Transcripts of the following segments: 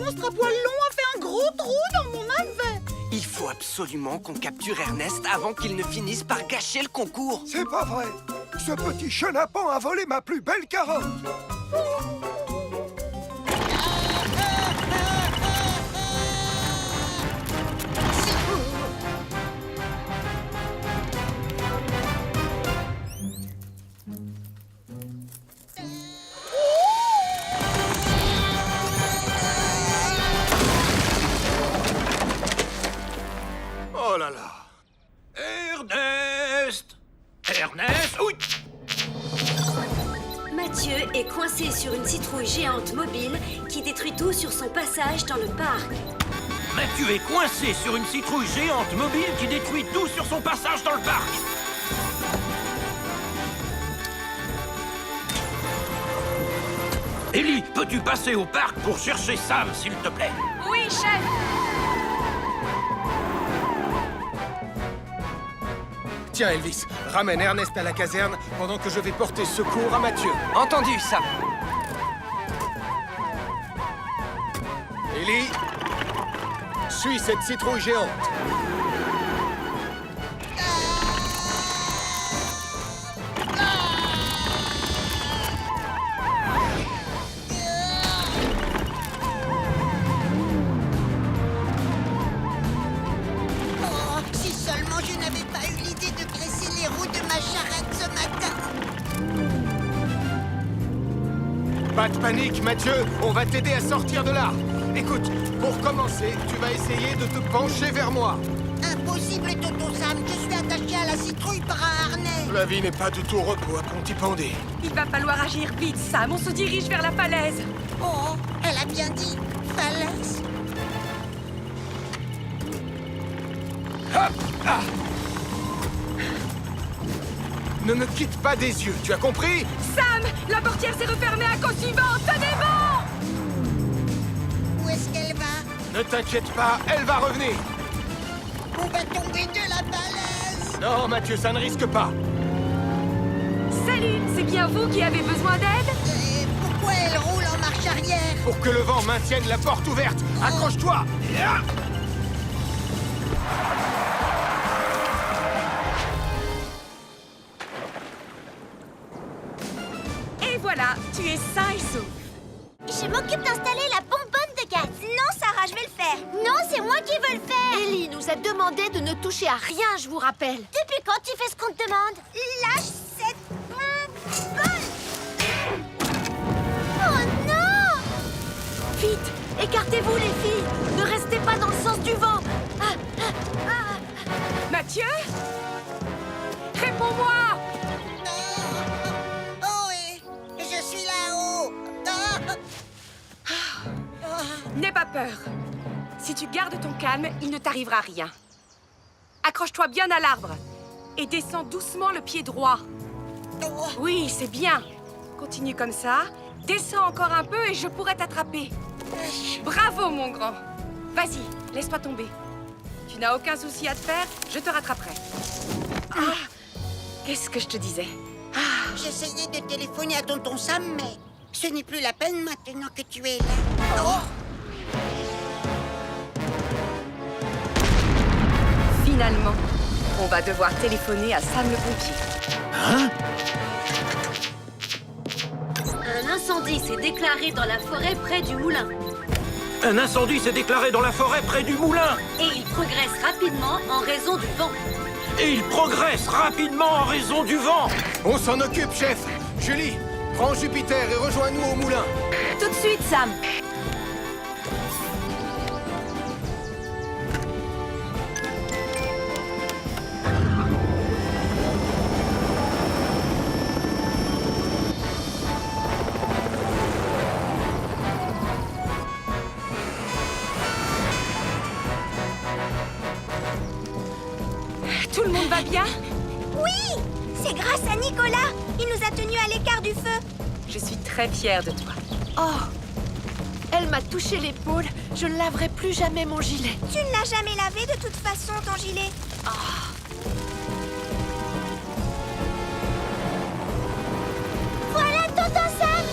monstre à poils longs a fait un gros trou dans mon navet. Il faut absolument qu'on capture Ernest avant qu'il ne finisse par gâcher le concours. C'est pas vrai. Ce petit chenapan a volé ma plus belle carotte. Oh là là. Ernest! Ernest! Oui! Mathieu est coincé sur une citrouille géante mobile qui détruit tout sur son passage dans le parc. Mathieu est coincé sur une citrouille géante mobile qui détruit tout sur son passage dans le parc. Ellie, peux-tu passer au parc pour chercher Sam, s'il te plaît? Oui, chef. Tiens, Elvis, ramène Ernest à la caserne pendant que je vais porter secours à Mathieu. Entendu, Sam. Ellie, suis cette citrouille géante. Oh, si seulement je n'avais pas eu l'idée de graisser les roues de ma charrette ce matin. Pas de panique, Mathieu, on va t'aider à sortir de là. Écoute, pour commencer, tu vas essayer de te pencher vers moi. Impossible, Toto Sam. Je suis attaché à la citrouille par un harnais. La vie n'est pas du tout au repos à Pontypandy. Il va falloir agir vite, Sam. On se dirige vers la falaise. Oh, elle a bien dit falaise. Ne me quitte pas des yeux, tu as compris? Sam, la portière s'est refermée à cause du vent. Tenez bon! Où est-ce qu'elle va? Ne t'inquiète pas, elle va revenir. On va tomber de la falaise. Non, Mathieu, ça ne risque pas. Salut, c'est bien vous qui avez besoin d'aide? Et pourquoi elle roule en marche arrière? Pour que le vent maintienne la porte ouverte, accroche-toi. Et voilà, tu es sain et sauf. Je m'occupe d'installer la bonbonne de gaz. Non, Sarah, je vais le faire. Non, c'est moi qui veux le faire. Ellie nous a demandé de ne toucher à rien, je vous rappelle. Depuis quand tu fais ce qu'on te demande? Lâche cette bonbonne. Oh non! Vite, écartez-vous les filles. Ne restez pas dans le sens du vent. Mathieu? Réponds-moi! Oh, et je suis là-haut. N'aie pas peur. Si tu gardes ton calme, il ne t'arrivera rien. Accroche-toi bien à l'arbre et descends doucement le pied droit. Oui, c'est bien. Continue comme ça. Descends encore un peu et je pourrai t'attraper. Bravo, mon grand. Vas-y, laisse-toi tomber. Tu n'as aucun souci à te faire, je te rattraperai. Qu'est-ce que je te disais? J'essayais de téléphoner à tonton Sam, mais ce n'est plus la peine maintenant que tu es là. Oh. Finalement, on va devoir téléphoner à Sam le pompier. Un incendie s'est déclaré dans la forêt près du moulin. Un incendie s'est déclaré dans la forêt près du moulin. Et il progresse rapidement en raison du vent. Et il progresse rapidement en raison du vent. On s'en occupe, chef. Julie, prends Jupiter et rejoins-nous au moulin. Tout de suite, Sam. Tout le monde va bien? Oui! C'est grâce à Nicolas. Il nous a tenus à l'écart du feu. Je suis très fière de toi. Oh, elle m'a touché l'épaule. Je ne laverai plus jamais mon gilet. Tu ne l'as jamais lavé de toute façon, ton gilet. Voilà, tonton Sam.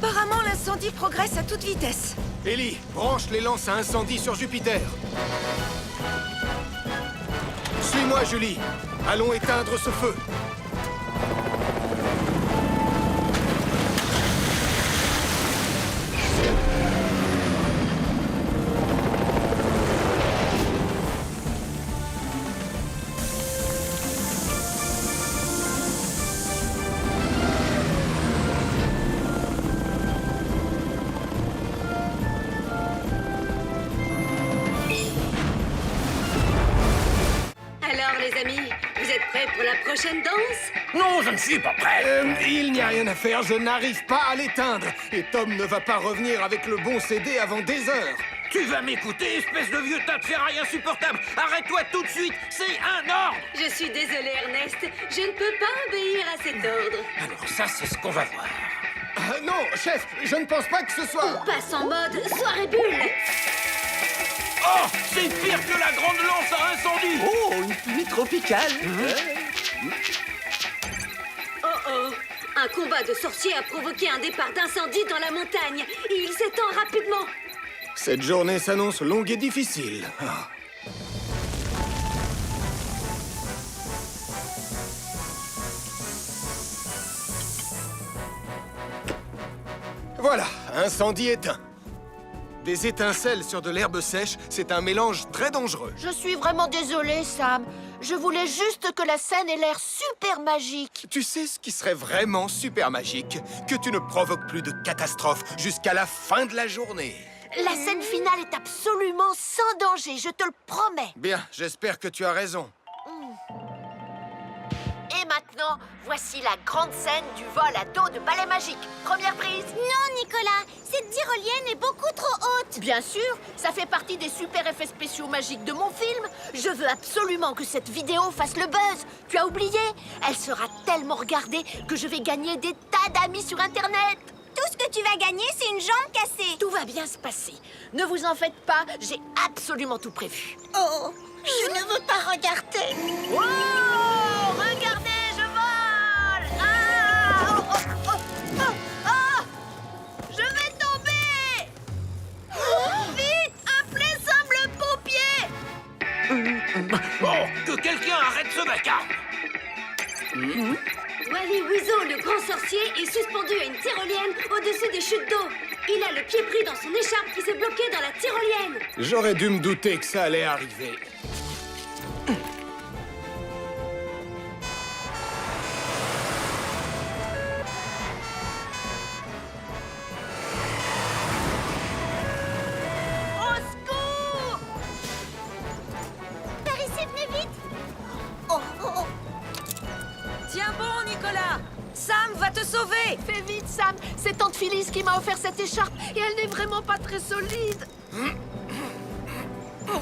Apparemment, l'incendie progresse à toute vitesse. Ellie, branche les lances à incendie sur Jupiter. Suis-moi, Julie. Allons éteindre ce feu. Alors, les amis, vous êtes prêts pour la prochaine danse? Non, je ne suis pas prêt. Il n'y a rien à faire, je n'arrive pas à l'éteindre. Et Tom ne va pas revenir avec le bon CD avant des heures. Tu vas m'écouter, espèce de vieux tas de ferraille insupportable. Arrête-toi tout de suite, c'est un ordre. Je suis désolée, Ernest. Je ne peux pas obéir à cet ordre. Alors ça, c'est ce qu'on va voir. Non, chef, je ne pense pas que ce soit... On passe en mode soirée bulle. Oh, c'est pire que la grande lance à incendie. Oh, une pluie tropicale. Oh oh. Un combat de sorciers a provoqué un départ d'incendie dans la montagne. Et il s'étend rapidement. Cette journée s'annonce longue et difficile. Ah. Voilà, incendie éteint. Des étincelles sur de l'herbe sèche, c'est un mélange très dangereux. Je suis vraiment désolée, Sam. Je voulais juste que la scène ait l'air super magique. Tu sais ce qui serait vraiment super magique? Que tu ne provoques plus de catastrophe jusqu'à la fin de la journée. La scène finale est absolument sans danger, je te le promets. Bien, j'espère que tu as raison. Et maintenant, voici la grande scène du vol à dos de balai magique. Première prise. Non, Nicolas, cette tyrolienne est beaucoup trop haute. Bien sûr, ça fait partie des super effets spéciaux magiques de mon film. Je veux absolument que cette vidéo fasse le buzz. Tu as oublié? Elle sera tellement regardée que je vais gagner des tas d'amis sur Internet. Tout ce que tu vas gagner, c'est une jambe cassée. Tout va bien se passer. Ne vous en faites pas, j'ai absolument tout prévu. Oh, je ne veux pas regarder. Wow! Regardez, je vole! Ah! Oh, oh, oh, oh, oh! Je vais tomber! Vite! Appelez Sam le pompier! Oh, que quelqu'un arrête ce vacarme. Wally Weasel, le grand sorcier, est suspendu à une tyrolienne au-dessus des chutes d'eau. Il a le pied pris dans son écharpe qui s'est bloquée dans la tyrolienne. J'aurais dû me douter que ça allait arriver. Au secours! Par ici, venez vite. Oh, oh, oh. Tiens bon, Nicolas. Sam va te sauver. Fais vite, Sam! C'est Tante Phyllis qui m'a offert cette écharpe et elle n'est vraiment pas très solide.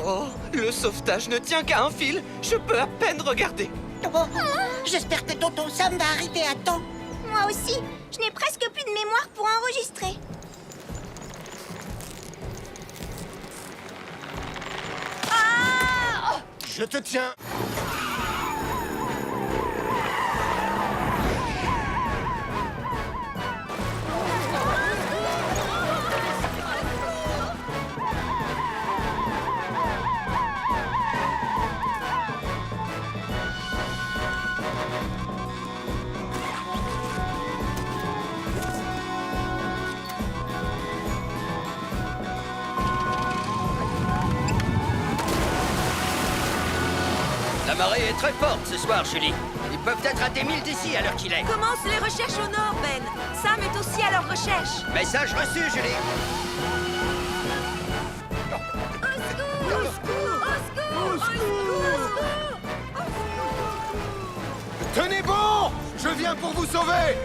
Oh, le sauvetage ne tient qu'à un fil. Je peux à peine regarder. Oh, j'espère que tonton Sam va arriver à temps. Moi aussi, je n'ai presque plus de mémoire pour enregistrer. Je te tiens. La marée est très forte ce soir, Julie. Ils peuvent être à des milles d'ici à l'heure qu'il est. Commence les recherches au nord, Ben. Sam est aussi à leur recherche. Message reçu, Julie. Tenez bon! Je viens pour vous sauver!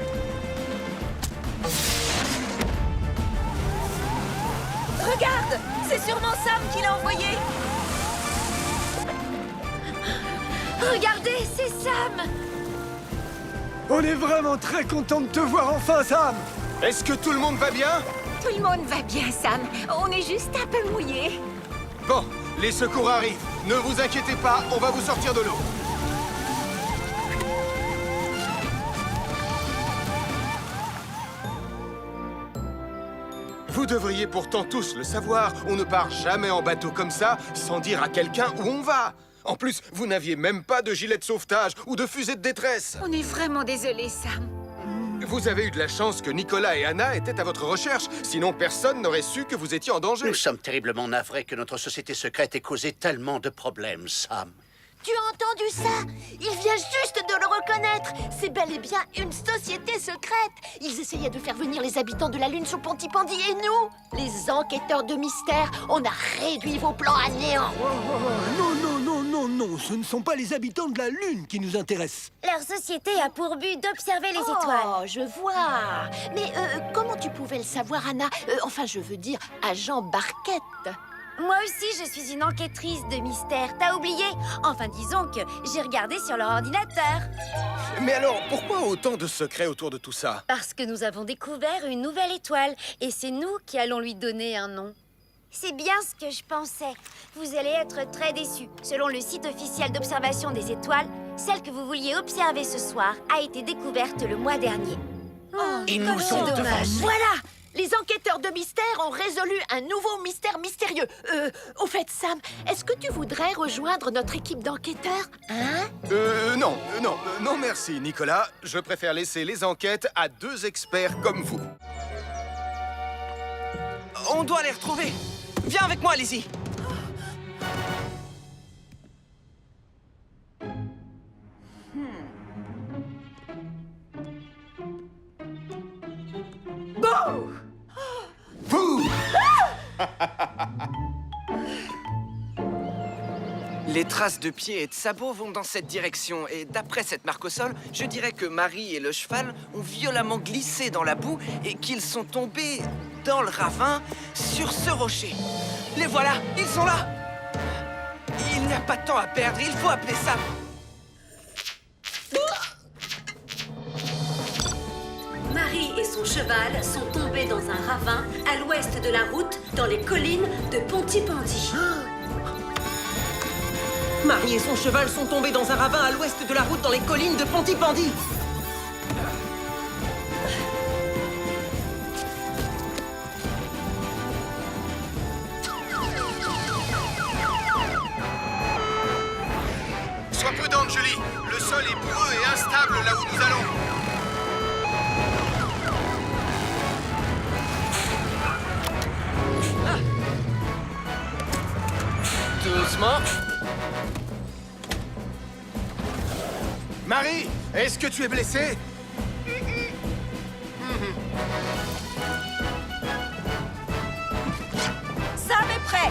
Regarde, c'est sûrement Sam qui l'a envoyé. Regardez, c'est Sam! On est vraiment très content de te voir enfin, Sam. Est-ce que tout le monde va bien? Tout le monde va bien, Sam. On est juste un peu mouillés. Bon, les secours arrivent. Ne vous inquiétez pas, on va vous sortir de l'eau. Vous devriez pourtant tous le savoir. On ne part jamais en bateau comme ça sans dire à quelqu'un où on va. En plus, vous n'aviez même pas de gilet de sauvetage ou de fusée de détresse. On est vraiment désolé, Sam. Vous avez eu de la chance que Nicolas et Anna étaient à votre recherche. Sinon, personne n'aurait su que vous étiez en danger. Nous sommes terriblement navrés que notre société secrète ait causé tellement de problèmes, Sam. Tu as entendu ça? Il vient juste de le reconnaître. C'est bel et bien une société secrète. Ils essayaient de faire venir les habitants de la Lune sur Pontypandy et nous, les enquêteurs de mystère, on a réduit vos plans à néant. Non, non, non, non, non, ce ne sont pas les habitants de la Lune qui nous intéressent. Leur société a pour but d'observer les étoiles. Oh, je vois. Mais comment tu pouvais le savoir, Anna? Enfin, je veux dire, agent Barquette. Moi aussi, je suis une enquêtrice de mystère. T'as oublié? Enfin, disons que j'ai regardé sur leur ordinateur. Mais alors, pourquoi autant de secrets autour de tout ça? Parce que nous avons découvert une nouvelle étoile. Et c'est nous qui allons lui donner un nom. C'est bien ce que je pensais. Vous allez être très déçus. Selon le site officiel d'observation des étoiles, celle que vous vouliez observer ce soir a été découverte le mois dernier. Ils nous ont devancés. Voilà! Les enquêteurs de mystère ont résolu un nouveau mystère mystérieux. Au fait, Sam, est-ce que tu voudrais rejoindre notre équipe d'enquêteurs? Non, merci, Nicolas. Je préfère laisser les enquêtes à 2 experts comme vous. On doit les retrouver. Viens avec moi, Lizzie. Les traces de pieds et de sabots vont dans cette direction. Et d'après cette marque au sol, je dirais que Marie et le cheval ont violemment glissé dans la boue et qu'ils sont tombés dans le ravin sur ce rocher. Les voilà, ils sont là. Il n'y a pas de temps à perdre, il faut appeler Sam. Marie et son cheval sont tombés dans un ravin à l'ouest de la route, dans les collines de Pontypandy. Marie et son cheval sont tombés dans un ravin à l'ouest de la route dans les collines de Pontypandy. Sois prudente, Julie. Le sol est boueux et instable là où nous allons. Doucement. Marie, est-ce que tu es blessée? Sam est prêt.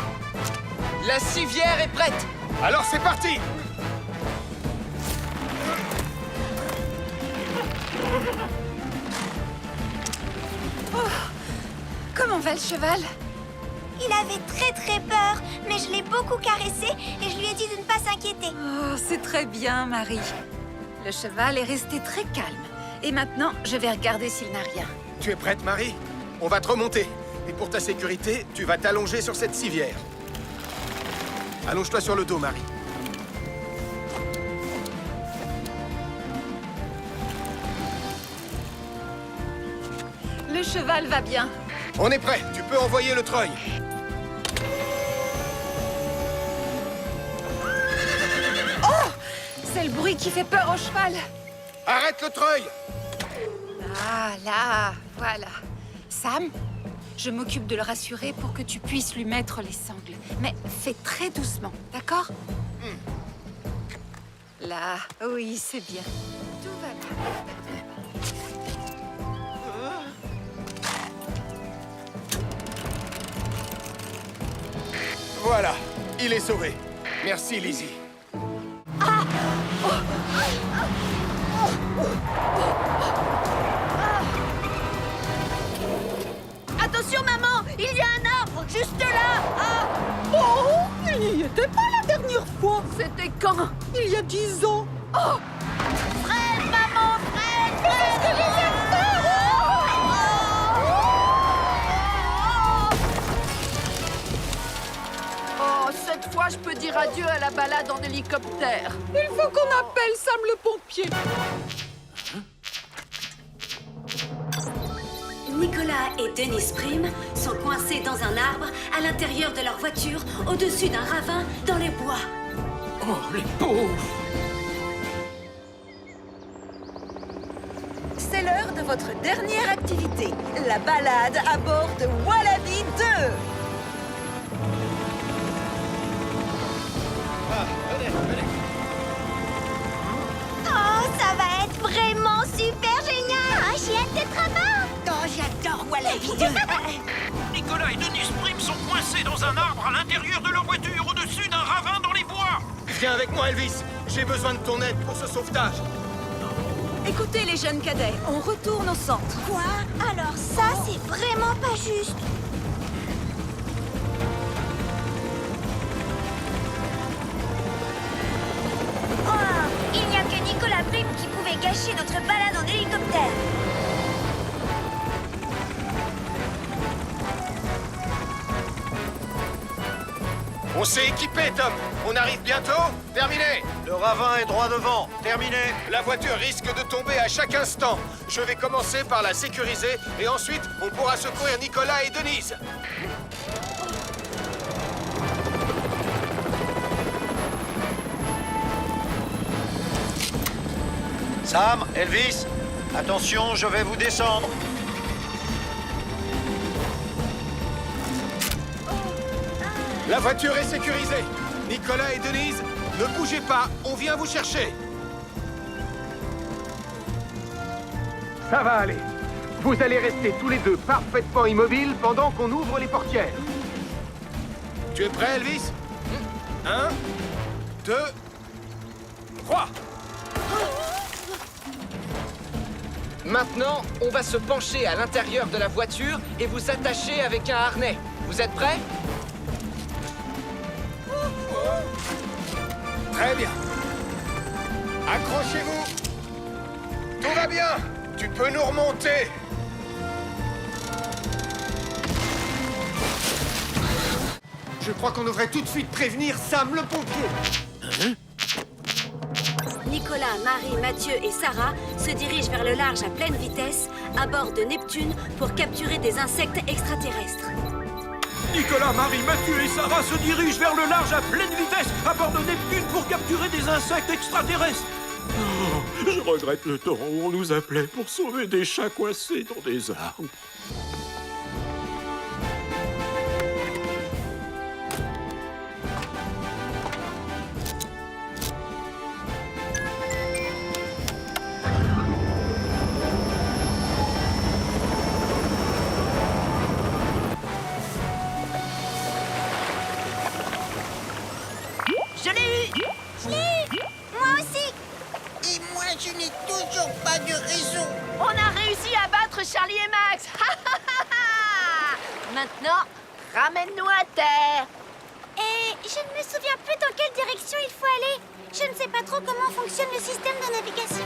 La civière est prête. Alors c'est parti! Comment va le cheval? Il avait très peur, mais je l'ai beaucoup caressé et je lui ai dit de ne pas s'inquiéter. Oh, c'est très bien, Marie. Le cheval est resté très calme. Et maintenant, je vais regarder s'il n'a rien. Tu es prête, Marie? On va te remonter. Et pour ta sécurité, tu vas t'allonger sur cette civière. Allonge-toi sur le dos, Marie. Le cheval va bien. On est prêt. Tu peux envoyer le treuil. C'est le bruit qui fait peur au cheval. Arrête le treuil! Ah, là, voilà. Sam, je m'occupe de le rassurer pour que tu puisses lui mettre les sangles. Mais fais très doucement, d'accord? Là, oui, c'est bien. Tout va bien. Voilà, il est sauvé. Merci, Lizzie. Attention, maman! Il y a un arbre juste là! Ah! Oh, il n'y était pas la dernière fois. C'était quand? Il y a 10 ans. Oh! Fred, maman! Fred! Fred! Que j'ai fait Oh, cette fois, je peux dire adieu à la balade en hélicoptère. Il faut qu'on appelle Sam le pompier. Nicolas et Dennis Prim sont coincés dans un arbre à l'intérieur de leur voiture, au-dessus d'un ravin dans les bois. Oh, les pauvres! C'est l'heure de votre dernière activité, la balade à bord de Wallaby 2. Oh, ça va être vraiment super génial! Oh, j'ai hâte d'être à bord! Oh, j'adore Wallaby 2. Nicolas et Dennis Prim sont coincés dans un arbre à l'intérieur de leur voiture, au-dessus d'un ravin dans les bois. Viens avec moi, Elvis. J'ai besoin de ton aide pour ce sauvetage. Écoutez les jeunes cadets, on retourne au centre. Quoi? Alors ça, c'est vraiment pas juste. Oh, il n'y a que Nicolas Prim qui pouvait gâcher notre balade en hélicoptère. On s'est équipé, Tom. On arrive bientôt. Terminé. Le ravin est droit devant. Terminé. La voiture risque de tomber à chaque instant. Je vais commencer par la sécuriser et ensuite, on pourra secourir Nicolas et Denise. Sam, Elvis, attention, je vais vous descendre. La voiture est sécurisée. Nicolas et Denise, ne bougez pas. On vient vous chercher. Ça va aller. Vous allez rester tous les deux parfaitement immobiles pendant qu'on ouvre les portières. Tu es prêt, Elvis? 1, 2, 3. Maintenant, on va se pencher à l'intérieur de la voiture et vous attacher avec un harnais. Vous êtes prêts? Très bien. Accrochez-vous. Tout va bien. Tu peux nous remonter. Je crois qu'on devrait tout de suite prévenir Sam le pompier. Nicolas, Marie, Mathieu et Sarah se dirigent vers le large à pleine vitesse à bord de Neptune pour capturer des insectes extraterrestres. Nicolas, Marie, Mathieu et Sarah se dirigent vers le large à pleine vitesse à bord de Neptune pour capturer des insectes extraterrestres. Oh, je regrette le temps où on nous appelait pour sauver des chats coincés dans des arbres. Je l'ai eu! Je l'ai eu! Moi aussi! Et moi, je n'ai toujours pas de réseau. On a réussi à battre Charlie et Max! Maintenant, ramène-nous à terre! Et je ne me souviens plus dans quelle direction il faut aller. Je ne sais pas trop comment fonctionne le système de navigation.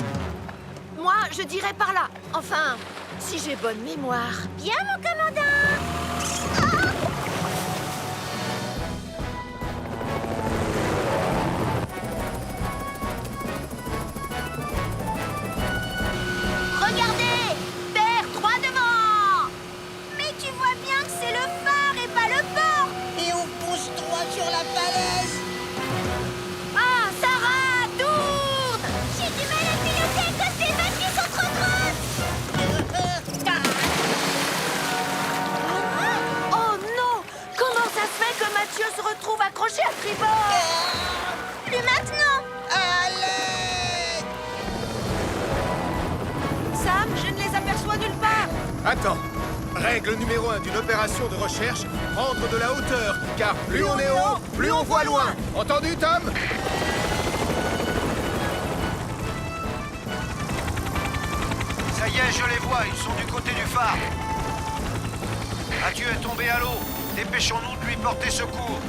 Moi, je dirais par là. Enfin, si j'ai bonne mémoire. Bien, mon commandant! Regardez! Terre droit devant! Mais tu vois bien que c'est le phare et pas le port! Et on pousse droit sur la falaise. Ah, Sarah, tourne! J'ai du mal à piloter à cause des vagues qui sont trop grosses! Oh non! Comment ça se fait que Mathieu se retrouve accroché à tribord? Plus maintenant! Allez! Sam, je ne les aperçois nulle part. Attends. Règle numéro 1 d'une opération de recherche, prendre de la hauteur. Car plus on est haut, plus on voit loin. Entendu, Tom? Ça y est, je les vois, ils sont du côté du phare. Mathieu est tombé à l'eau. Dépêchons-nous de lui porter secours.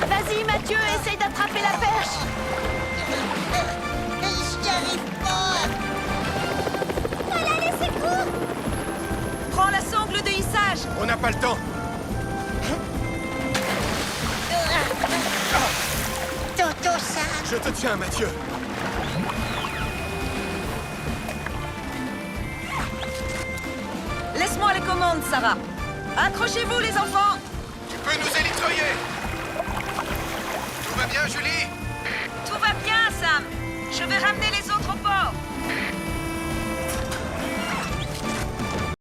Vas-y, Mathieu, essaye d'attraper la perche! Je n'y arrive pas. Voilà les secours! Prends la sangle de hissage. On n'a pas le temps. Toto, ça. Je te tiens, Mathieu. commandes, Sarah. Accrochez-vous, les enfants. Tu peux nous élitreiller. Tout va bien, Julie? Tout va bien, Sam. Je vais ramener les autres au port.